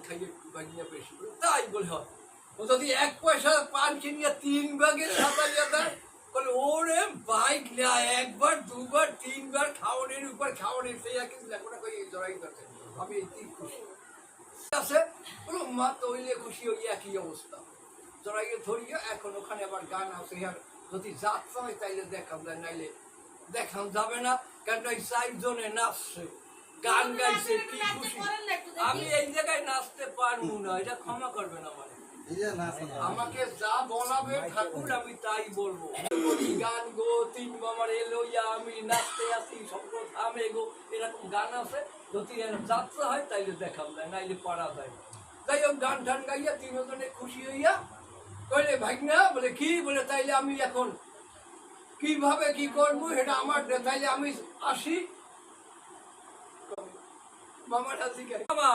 খাইয়ে বাগিয়ে বেশি করে তাই বলে হয়। ও যদি 1 পয়সা পান কিনিয়ে 3 ভাগের সাঁতারিয়া দেয় বলে ওরে বাইক না, একবার দুবার তিনবার খাওয়ানোর উপর খাওয়ানোর সেই একই লেখাটা করে জড়াই করছে। আমি এই খুশি আছে বলো মা তৈলে খুশি ওই একই অবস্থা জড়াইয়ে ধরিয়ে। এখন ওখানে আবার গান আছে, আর যদি যাত্রা হয় তাইলে দেখাম যায়, নাইলে দেখাম যাবে না। কেন এই 4 জনে নাচছে গান গাইছে কি খুশি। আমি এই জায়গায় নাচতে পারবো না, এটা ক্ষমা করবেন আমার। আমাকে যা বলাবে ঠাকুর আমি তাই বলবো। গান গো 3 মামার এলোইয়া আমি নাচতে আসি সকল থামে গো, এরকম গান আছে। যদি যাত্রা হয় তাইলে দেখাম যায়, নাইলে পারা যায়। যাই হোক গান টান গাইয়া 3 জনে খুশি হইয়া কইলে ভাগনা বলে কি বলে তাইলে আমি এখন কিভাবে কি করবো এটা আমার, তাইলে আমি আসি। মামার হাসি মামা